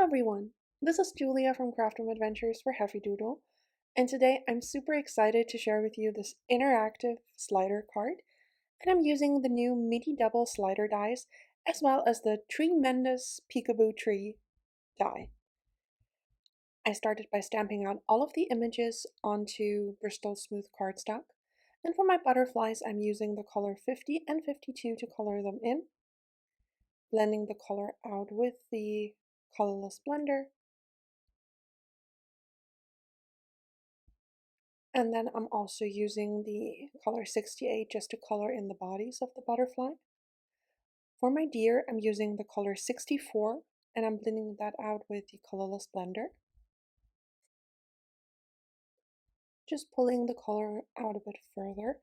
Hello everyone, this is Julia from Crafty Adventures for Heffy Doodle, and today I'm super excited to share with you this interactive slider card, and I'm using the new midi double slider dies as well as the Tree-mendous Peekaboo tree die. I started by stamping out all of the images onto Bristol Smooth cardstock, and for my butterflies I'm using the color 50 and 52 to color them in, blending the color out with the colorless blender. And then I'm also using the color 68 just to color in the bodies of the butterfly. For my deer, I'm using the color 64 and I'm blending that out with the colorless blender. Just pulling the color out a bit further.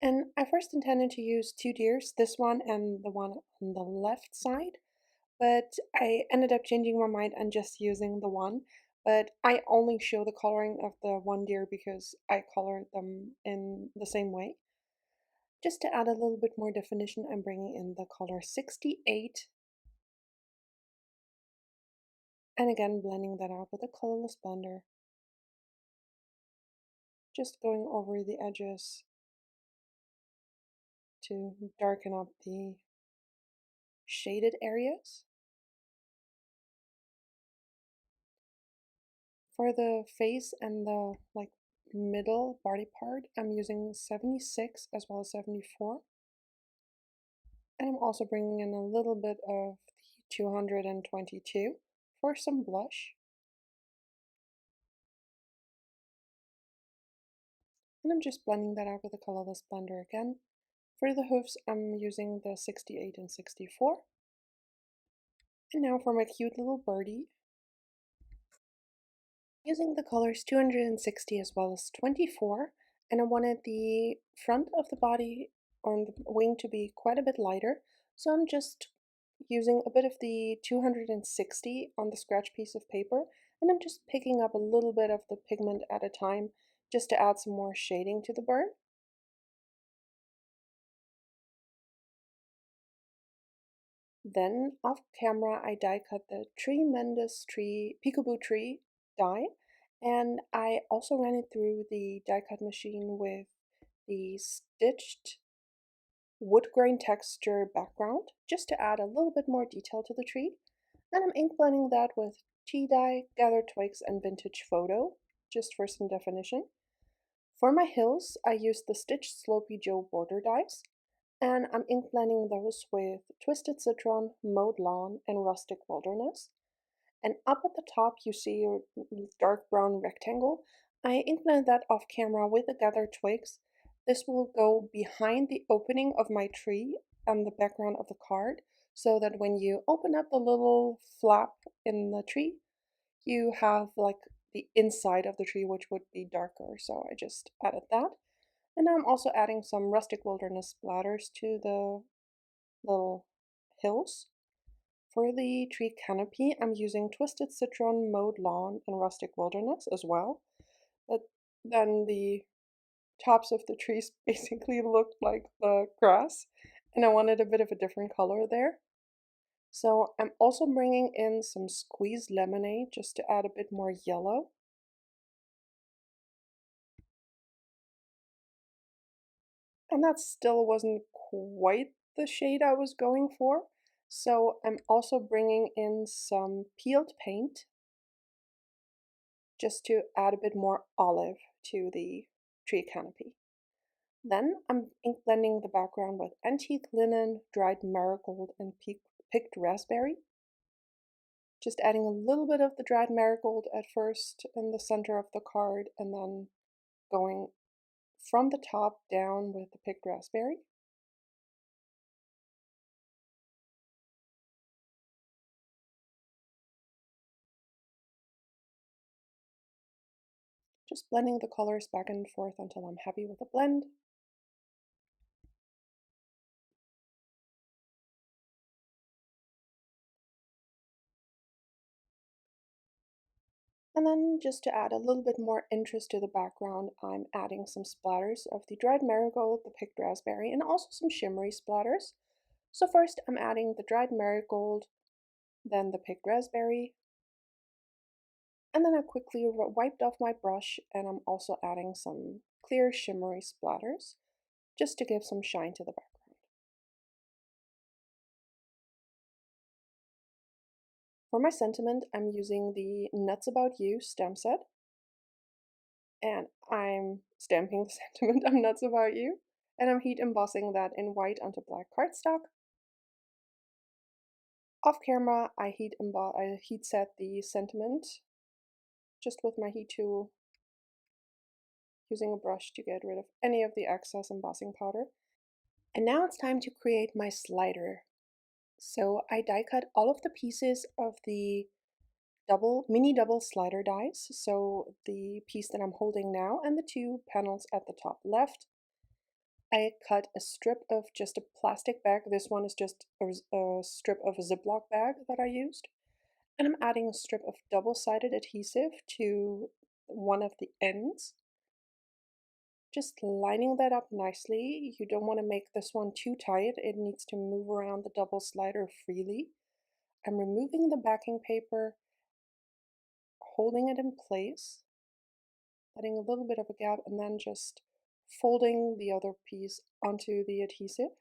And I first intended to use two deers, this one and the one on the left side, but I ended up changing my mind and just using the one. But I only show the coloring of the one deer because I colored them in the same way. Just to add a little bit more definition, I'm bringing in the color 68 and again blending that out with a colorless blender. Just going over the edges to darken up the shaded areas. For the face and the middle body part, I'm using 76 as well as 74. And I'm also bringing in a little bit of the 222 for some blush. And I'm just blending that out with a colorless blender again. For the hoofs, I'm using the 68 and 64. And now for my cute little birdie, using the colors 260 as well as 24. And I wanted the front of the body on the wing to be quite a bit lighter. So I'm just using a bit of the 260 on the scratch piece of paper. And I'm just picking up a little bit of the pigment at a time just to add some more shading to the bird. Then off camera I die cut the Tree-mendous Peekaboo tree die, and I also ran it through the die cut machine with the stitched woodgrain texture background just to add a little bit more detail to the tree. And I'm ink blending that with tea dye, gathered twigs, and vintage photo just for some definition. For my hills I used the stitched Slopey Joe border dies, and I'm ink blending those with Twisted Citron, Mowed Lawn, and Rustic Wilderness. And up at the top you see your dark brown rectangle. I ink blended that off camera with the gathered twigs. This will go behind the opening of my tree and the background of the card, so that when you open up the little flap in the tree, you have like the inside of the tree, which would be darker. So I just added that. And now I'm also adding some Rustic Wilderness splatters to the little hills. For the tree canopy, I'm using Twisted Citron, Mowed Lawn, and Rustic Wilderness as well. But then the tops of the trees basically looked like the grass, and I wanted a bit of a different color there. So I'm also bringing in some squeezed lemonade just to add a bit more yellow. And that still wasn't quite the shade I was going for. So I'm also bringing in some peeled paint just to add a bit more olive to the tree canopy. Then I'm ink blending the background with antique linen, dried marigold, and picked raspberry. Just adding a little bit of the dried marigold at first in the center of the card, and then going from the top down with the picked raspberry. Just blending the colors back and forth until I'm happy with the blend. And then just to add a little bit more interest to the background, I'm adding some splatters of the dried marigold, the picked raspberry, and also some shimmery splatters. So first I'm adding the dried marigold, then the picked raspberry, And then I quickly wiped off my brush, and I'm also adding some clear shimmery splatters just to give some shine to the background. For my sentiment, I'm using the Nuts About You stamp set, and I'm stamping the sentiment I'm nuts about you, and I'm heat embossing that in white onto black cardstock. Off camera, I heat set the sentiment just with my heat tool, using a brush to get rid of any of the excess embossing powder. And now it's time to create my slider. So I die cut all of the pieces of the mini double slider dies. So the piece that I'm holding now and the two panels at the top left. I cut a strip of just a plastic bag. This one is just a strip of a Ziploc bag that I used. And I'm adding a strip of double-sided adhesive to one of the ends. Just lining that up nicely. You don't want to make this one too tight. It needs to move around the double slider freely. I'm removing the backing paper, holding it in place, letting a little bit of a gap, and then just folding the other piece onto the adhesive.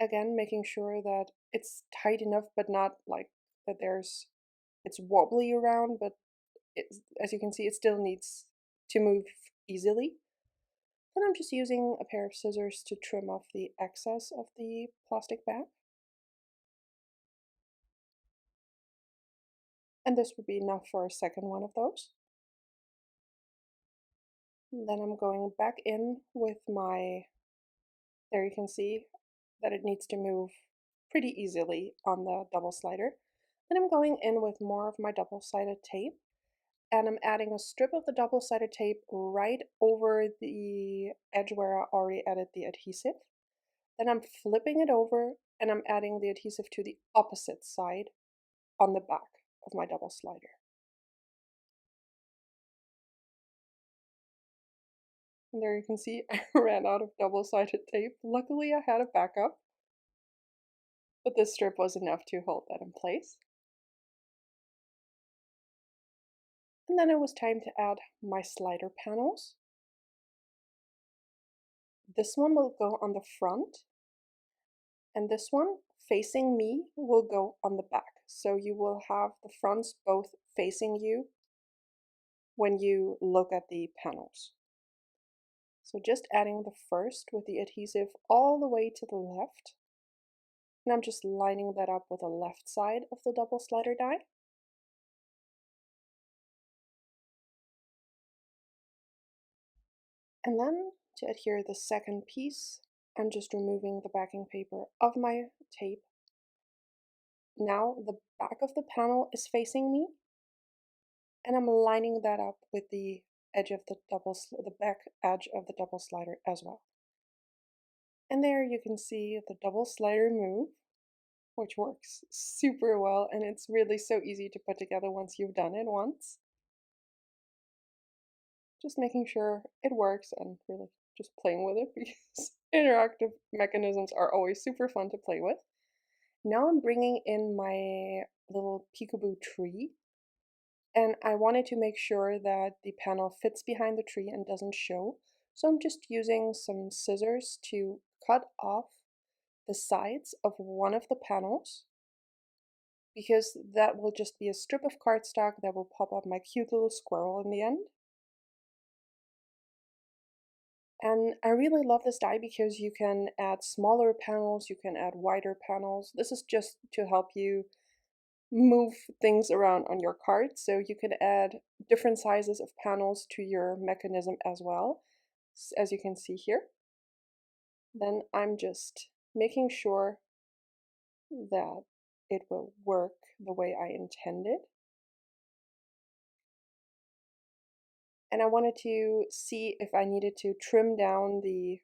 Again, making sure that it's tight enough, but not like that it's wobbly around, but as you can see, it still needs to move easily. Then I'm just using a pair of scissors to trim off the excess of the plastic bag. And this would be enough for a second one of those. And then I'm going back in with there you can see that it needs to move pretty easily on the double slider. Then I'm going in with more of my double-sided tape, and I'm adding a strip of the double-sided tape right over the edge where I already added the adhesive. Then I'm flipping it over and I'm adding the adhesive to the opposite side on the back of my double slider. And there you can see I ran out of double-sided tape. Luckily I had a backup, but this strip was enough to hold that in place. And then it was time to add my slider panels. This one will go on the front, and this one facing me will go on the back. So you will have the fronts both facing you when you look at the panels. So just adding the first with the adhesive all the way to the left. And I'm just lining that up with the left side of the double slider die. And then to adhere the second piece, I'm just removing the backing paper of my tape. Now the back of the panel is facing me, and I'm lining that up with the edge of the back edge of the double slider as well. And there you can see the double slider move, which works super well, and it's really so easy to put together once you've done it once. Just making sure it works and really just playing with it because interactive mechanisms are always super fun to play with. Now I'm bringing in my little peekaboo tree, and I wanted to make sure that the panel fits behind the tree and doesn't show. So I'm just using some scissors to cut off the sides of one of the panels, because that will just be a strip of cardstock that will pop up my cute little squirrel in the end. And I really love this die because you can add smaller panels, you can add wider panels. This is just to help you move things around on your card. So you can add different sizes of panels to your mechanism as well, as you can see here. Then I'm just making sure that it will work the way I intended. And I wanted to see if I needed to trim down the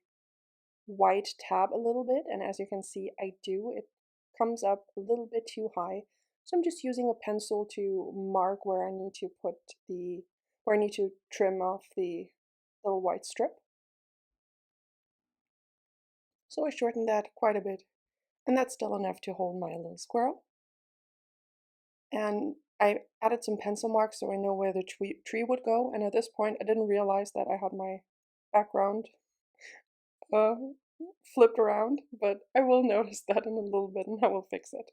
white tab a little bit, and as you can see I do. It comes up a little bit too high, so I'm just using a pencil to mark where I need to trim off the little white strip. So I shortened that quite a bit, and that's still enough to hold my little squirrel. And I added some pencil marks so I know where the tree would go, and at this point I didn't realize that I had my background uh, flipped around, but I will notice that in a little bit and I will fix it.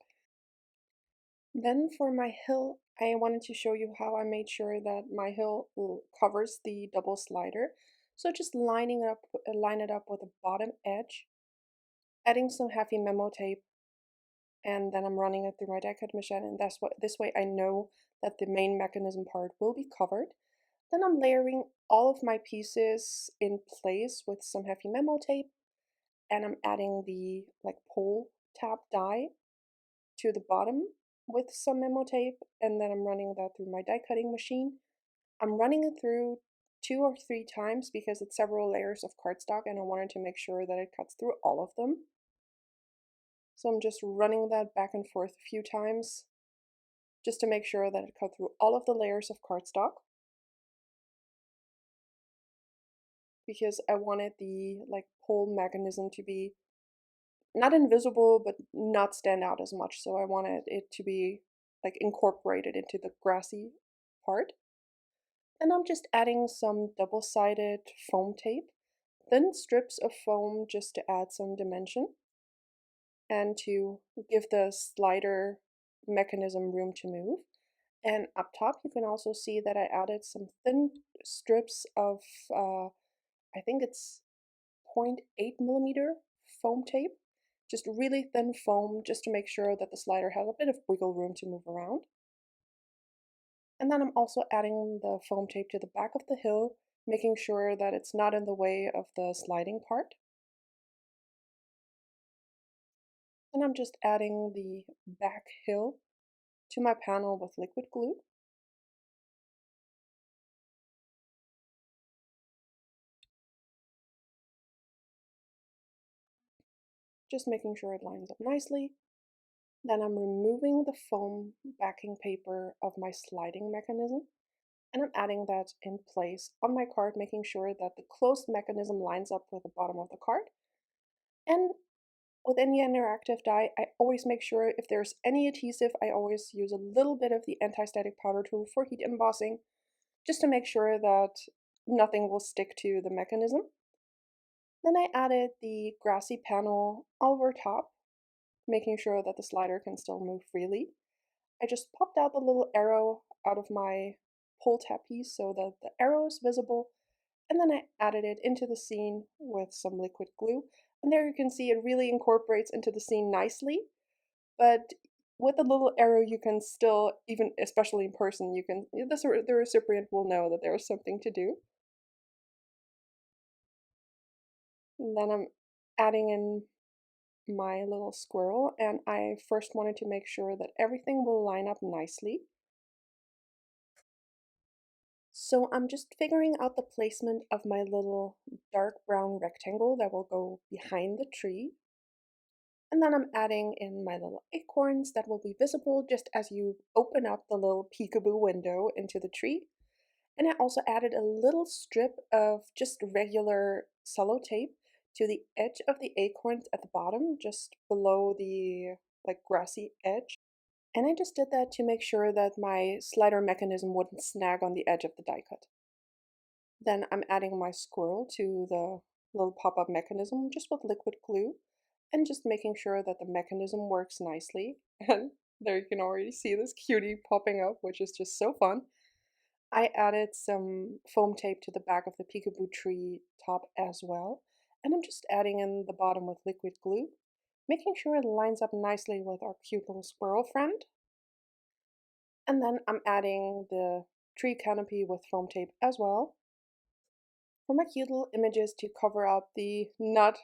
Then for my hill, I wanted to show you how I made sure that my hill covers the double slider. So just line it up with the bottom edge, adding some heavy memo tape, and then I'm running it through my die cut machine, and this way I know that the main mechanism part will be covered. Then I'm layering all of my pieces in place with some heavy memo tape, and I'm adding the like pull tab die to the bottom with some memo tape, and then I'm running that through my die cutting machine. I'm running it through 2 or 3 times because it's several layers of cardstock and I wanted to make sure that it cuts through all of them. So I'm just running that back and forth a few times just to make sure that it cut through all of the layers of cardstock, because I wanted the like pull mechanism to be not invisible but not stand out as much. So I wanted it to be like incorporated into the grassy part. And I'm just adding some double-sided foam tape, thin strips of foam just to add some dimension and to give the slider mechanism room to move. And up top you can also see that I added some thin strips of, I think it's 0.8 millimeter foam tape, just really thin foam just to make sure that the slider has a bit of wiggle room to move around. And then I'm also adding the foam tape to the back of the hill, making sure that it's not in the way of the sliding part. And I'm just adding the back hill to my panel with liquid glue. Just making sure it lines up nicely. Then I'm removing the foam backing paper of my sliding mechanism, and I'm adding that in place on my card, making sure that the closed mechanism lines up with the bottom of the card. And with any interactive die, I always make sure if there's any adhesive, I always use a little bit of the anti-static powder tool for heat embossing, just to make sure that nothing will stick to the mechanism. Then I added the grassy panel over top, making sure that the slider can still move freely. I just popped out the little arrow out of my pull tab piece so that the arrow is visible, and then I added it into the scene with some liquid glue. And there you can see it really incorporates into the scene nicely, but with the little arrow you can still, even especially in person, you can, the recipient will know that there is something to do. And then I'm adding in my little squirrel, and I first wanted to make sure that everything will line up nicely. So I'm just figuring out the placement of my little dark brown rectangle that will go behind the tree. And then I'm adding in my little acorns that will be visible just as you open up the little peekaboo window into the tree. And I also added a little strip of just regular cello tape to the edge of the acorns at the bottom, just below the like grassy edge. And I just did that to make sure that my slider mechanism wouldn't snag on the edge of the die cut. Then I'm adding my squirrel to the little pop-up mechanism just with liquid glue and just making sure that the mechanism works nicely. And there you can already see this cutie popping up, which is just so fun. I added some foam tape to the back of the peekaboo tree top as well. And I'm just adding in the bottom with liquid glue, making sure it lines up nicely with our cute little squirrel friend. And then I'm adding the tree canopy with foam tape as well. For my cute little images to cover up the not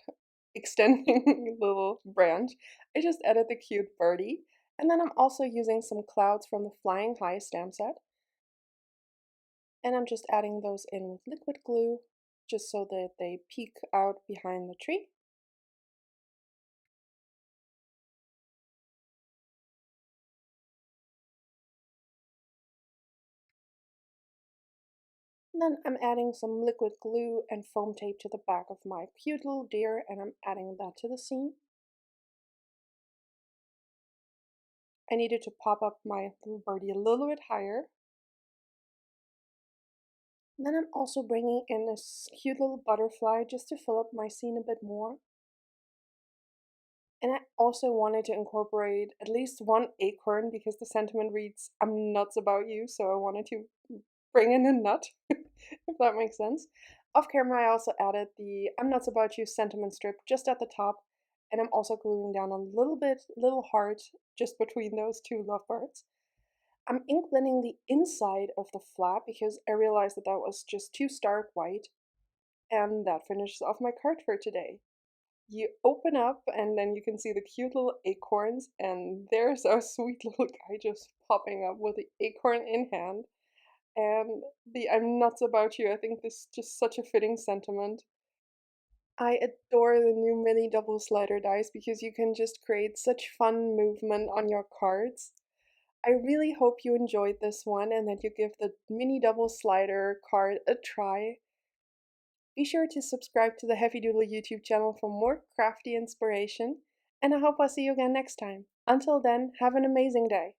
extending little branch, I just added the cute birdie. And then I'm also using some clouds from the Flying High stamp set. And I'm just adding those in with liquid glue, just so that they peek out behind the tree. And then I'm adding some liquid glue and foam tape to the back of my cute little deer, and I'm adding that to the scene. I needed to pop up my little birdie a little bit higher. And then I'm also bringing in this cute little butterfly just to fill up my scene a bit more. And I also wanted to incorporate at least one acorn because the sentiment reads, "I'm nuts about you," so I wanted to bring in a nut, if that makes sense. Off camera, I also added the "I'm nuts about you" sentiment strip just at the top, and I'm also gluing down a little heart just between those two lovebirds. I'm ink blending the inside of the flap because I realized that that was just too stark white, and that finishes off my card for today. You open up and then you can see the cute little acorns, and there's our sweet little guy just popping up with the acorn in hand. And the "I'm nuts about you," I think this is just such a fitting sentiment. I adore the new mini double slider dice because you can just create such fun movement on your cards. I really hope you enjoyed this one and that you give the mini double slider card a try. Be sure to subscribe to the Heffy Doodle YouTube channel for more crafty inspiration, and I hope I'll see you again next time. Until then, have an amazing day.